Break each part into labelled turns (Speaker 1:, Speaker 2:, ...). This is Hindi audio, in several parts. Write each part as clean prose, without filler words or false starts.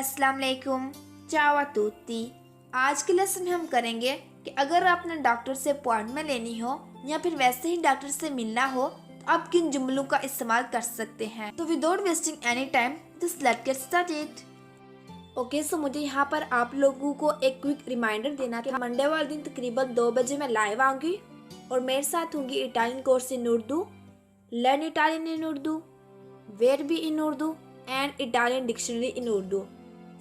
Speaker 1: अस्सलाम वालेकुम। ciao a tutti। आज के लेसन में हम करेंगे कि अगर आपने डॉक्टर से अपॉइंटमेंट लेनी हो या फिर वैसे ही डॉक्टर से मिलना हो तो आप किन जुमलों का इस्तेमाल कर सकते हैं। तो without wasting any time just let's get started. Okay, so मुझे यहाँ पर आप लोगों को एक क्विक रिमाइंडर देना कि मंडे वाले दिन तकरीबन 2 बजे मैं लाइव आऊँगी और मेरे साथ होंगी Italian course in Urdu, learn Italian in Urdu, where be in Urdu and Italian dictionary in Urdu.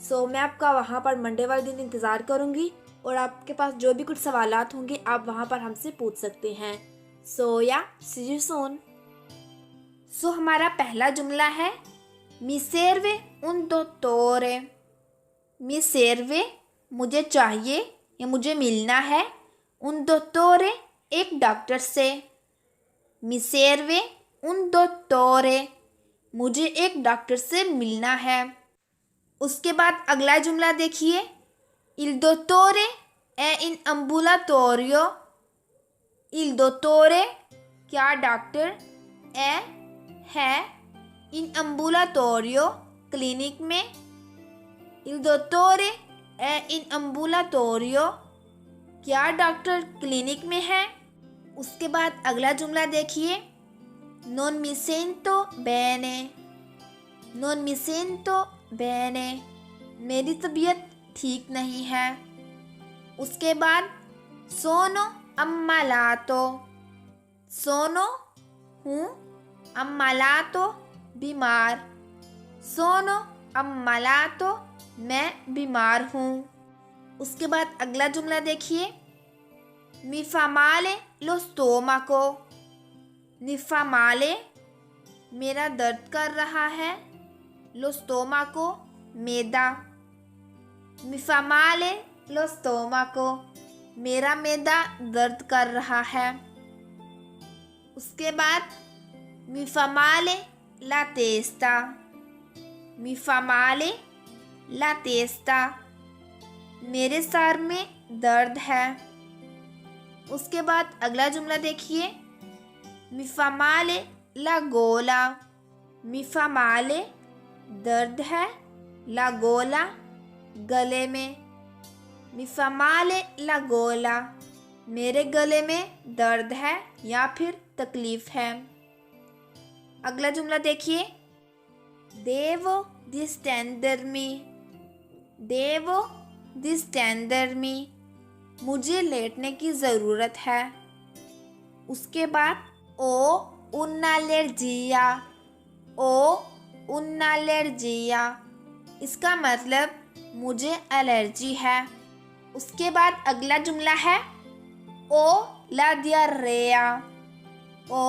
Speaker 1: So मैं आपका वहाँ पर मंडे वाले दिन इंतज़ार करूँगी और आपके पास जो भी कुछ सवालात होंगे आप वहाँ पर हमसे पूछ सकते हैं। सो या सी यू सून। सो हमारा पहला जुमला है मी serve un dottore। मी serve मुझे चाहिए या मुझे मिलना है, un dottore एक डॉक्टर से। मी serve un dottore मुझे एक डॉक्टर से मिलना है। उसके बाद अगला जुमला देखिए, il dottore è in ambulatorio। il dottore क्या डॉक्टर, है in ambulatorio क्लिनिक में। il dottore è in ambulatorio क्या डॉक्टर क्लिनिक में है। उसके बाद अगला जुमला देखिए, non mi sento bene। non mi sento bene मेरी तबीयत ठीक नहीं है। उसके बाद sono ammalato। sono हूँ, ammalato बीमार। sono ammalato मैं बीमार हूँ। उसके बाद अगला जुमला देखिए, mi fa male lo stomaco। mi fa male मेरा दर्द कर रहा है, lo stomaco मैदा। mi fa male lo stomaco मेरा मैदा दर्द कर रहा है। उसके बाद mi fa male la testa। mi fa male la testa मेरे सर में दर्द है। उसके बाद अगला जुमला देखिए, mi fa male la gola। mi fa male दर्द है, la gola गले में। mi fa male la gola मेरे गले में दर्द है या फिर तकलीफ है। अगला जुमला देखिए, devo distendermi। devo distendermi मुझे लेटने की ज़रूरत है। उसके बाद o un'allergia। o un'allergia इसका मतलब मुझे एलर्जी है। उसके बाद अगला जुमला है, o la diarrea। o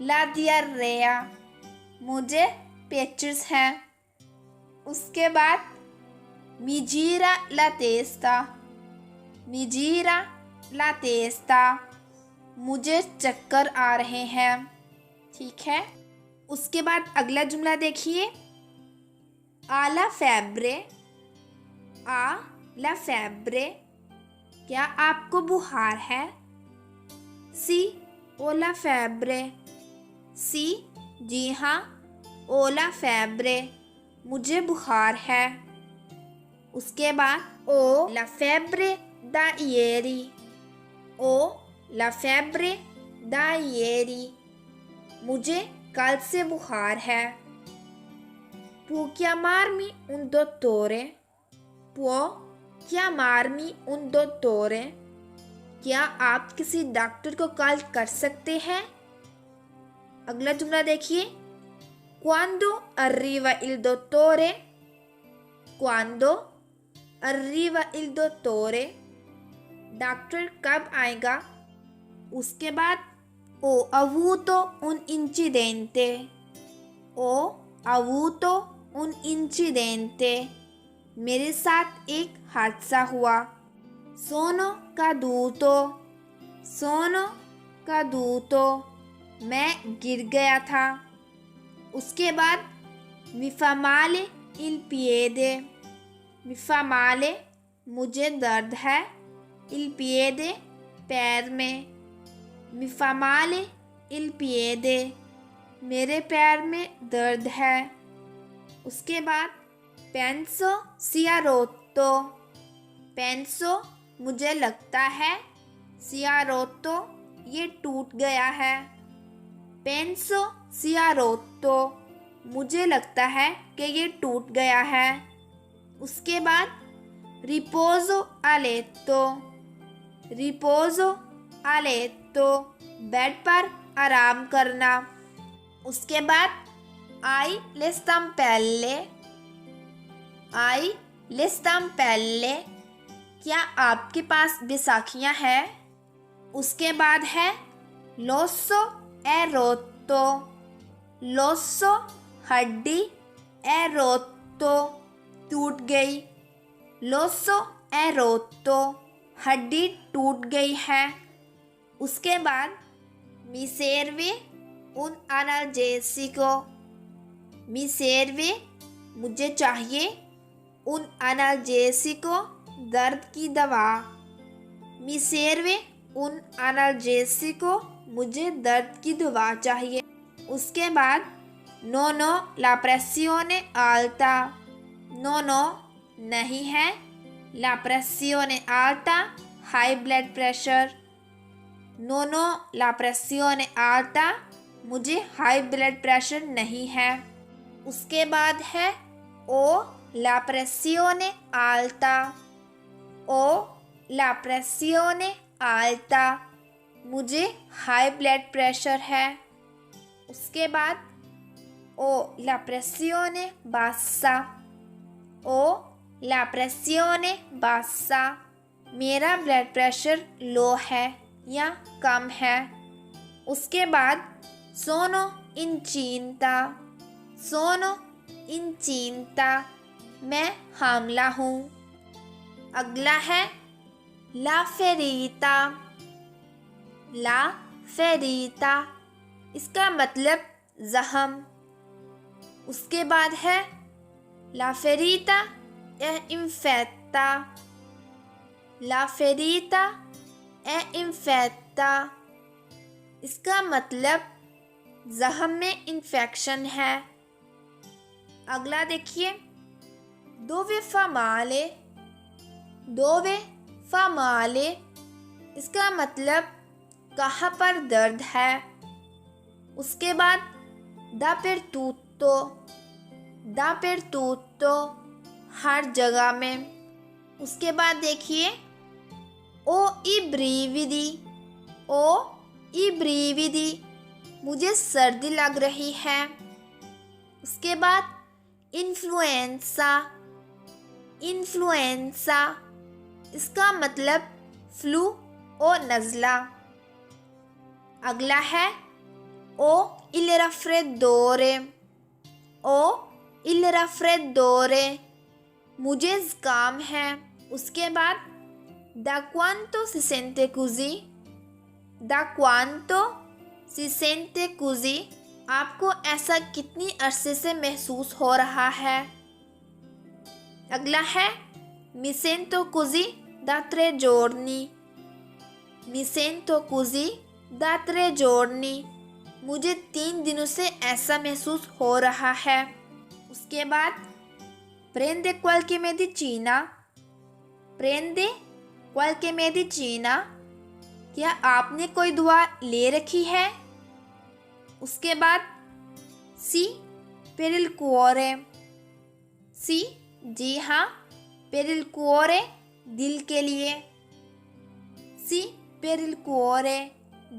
Speaker 1: la diarrea मुझे पेचिस है। उसके बाद mi gira la testa। mi gira la testa मुझे चक्कर आ रहे हैं। ठीक है। उसके बाद अगला जुमला देखिए, आला फैब्रे। आ ला फैब्रे क्या आपको बुखार है। सी ओला फैब्रे सी जी हाँ, ओला फैब्रे मुझे बुखार है। उसके बाद ओ ला फैब्रे दा इयरी। ओ ला फैब्रे दा इयरी मुझे कल से बुखार है। può chiamarmi un dottore। può chiamarmi un dottore क्या आप किसी डॉक्टर को कॉल कर सकते हैं। अगला जुमला देखिए, quando arriva il dottore। quando arriva il dottore doctor कब आएगा। उसके बाद ho avuto un incidente। ho avuto un incidente मेरे साथ एक हादसा हुआ। sono caduto। sono caduto मैं गिर गया था। उसके बाद mi fa male il piede। mi fa male मुझे दर्द है, il piede पैर में। mi fa male il piede मेरे पैर में दर्द है। उसके बाद पेंसो sia rotto, पेंसो मुझे लगता है, sia rotto ये टूट गया है। पेंसो sia rotto मुझे लगता है कि ये टूट गया है। उसके बाद रिपोजो a letto, रिपोजो a letto bed पर आराम करना। उसके बाद आई le stampelle, आई le stampelle क्या आपके पास बैसाखियाँ हैं? उसके बाद है l'osso è rotto, l'osso हड्डी è rotto टूट गई, l'osso è rotto हड्डी टूट गई है। उसके बाद mi serve un analgesico, mi serve मुझे चाहिए, un analgesico दर्द की दवा, mi serve un analgesico मुझे दर्द की दवा चाहिए। उसके बाद no la pressione alta, no नहीं है, la pressione alta high blood pressure, no la pressione alta मुझे हाई ब्लड प्रेशर नहीं है। उसके बाद है ओ la pressione alta, ओ la pressione alta मुझे हाई ब्लड प्रेशर है। उसके बाद ओ la pressione bassa, ओ la pressione bassa मेरा ब्लड प्रेशर लो है या कम है। उसके बाद sono incinta, sono incinta मैं हामला हूँ। अगला है la ferita, la ferita इसका मतलब जख्म। उसके बाद है la ferita è infetta, la ferita è infetta इसका मतलब जख्म में इन्फेक्शन है। अगला देखिए dove fa male, dove fa male इसका मतलब कहाँ पर दर्द है। उसके बाद dappertutto, dappertutto हर जगह में। उसके बाद देखिए ओ i brividi, O i brividi मुझे सर्दी लग रही है। उसके बाद इन्फ्लुएंसा, इन्फ्लुएंसा इसका मतलब फ्लू और नज़ला। अगला है ओ il raffreddore, ओ il raffreddore मुझे ज़ुकाम है। उसके बाद da quanto si sente così, da quanto si sente così आपको ऐसा कितनी अरसे से महसूस हो रहा है। अगला है mi sento così da 3 giorni, mi sento così da 3 giorni मुझे 3 दिनों से ऐसा महसूस हो रहा है। उसके बाद prende qualche medicina, prende qualche medicina क्या आपने कोई दवा ले रखी है। उसके बाद सी per il cuore, सी जी हाँ per il cuore दिल के लिए, सी per il cuore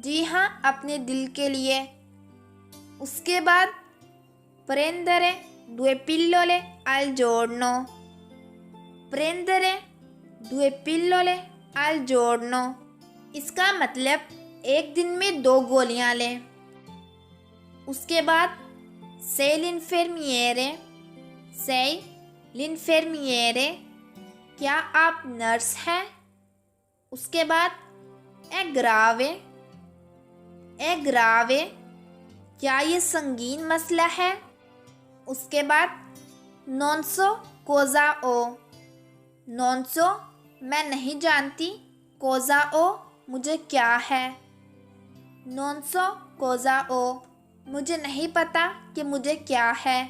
Speaker 1: जी हाँ अपने दिल के लिए। उसके बाद prendere 2 pillole al giorno, prendere 2 pillole al giorno इसका मतलब एक दिन में 2 गोलियां लें। उसके बाद sei l'infermiere, sei l'infermiere क्या आप नर्स हैं। उसके बाद è grave, è grave क्या ये संगीन मसला है। उसके बाद non so cosa ho, non so मैं नहीं जानती, cosa ho मुझे क्या है, non so cosa ho मुझे नहीं पता कि मुझे क्या है।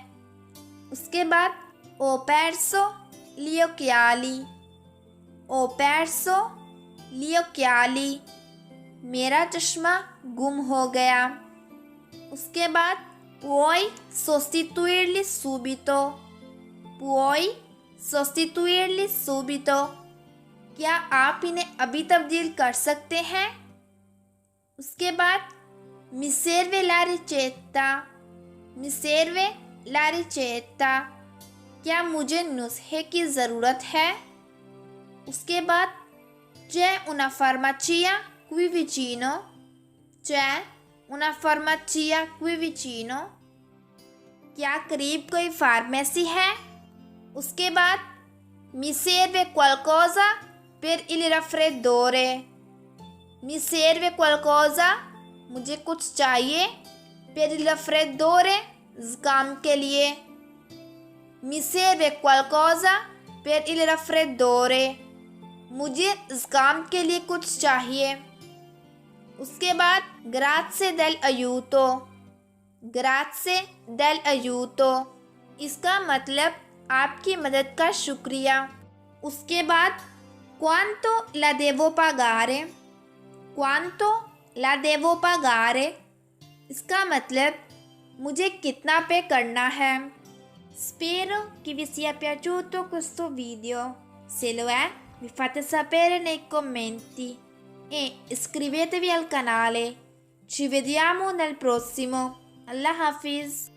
Speaker 1: उसके बाद Ho perso gli occhiali. Ho perso gli occhiali. मेरा चश्मा गुम हो गया। उसके बाद puoi sostituirli subito. Puoi sostituirli subito. क्या आप इन्हें अभी तब्दील कर सकते हैं? उसके बाद mi serve la ricetta. Mi serve la ricetta. क्या मुझे नुस्खे की ज़रूरत है? उसके बाद c'è una farmacia qui vicino. c'è una farmacia qui vicino. क्या करीब कोई फार्मेसी है? उसके बाद mi serve qualcosa per il raffreddore. Mi serve qualcosa, मुझे कुछ चाहिए, per il raffreddore, ज़ुकाम के लिए। Mi serve qualcosa per il raffreddore, मुझे ज़ुकाम के लिए कुछ चाहिए। उसके बाद grazie dell'aiuto. Grazie dell'aiuto, इसका मतलब आपकी मदद का शुक्रिया। उसके बाद quanto la devo pagare. Quanto la devo pagare, इसका मतलब मुझे कितना पे करना है। Spero che vi sia piaciuto questo video. Se lo è, mi fate sapere nei commenti e iscrivetevi al canale. Ci vediamo nel prossimo. Allah Hafiz.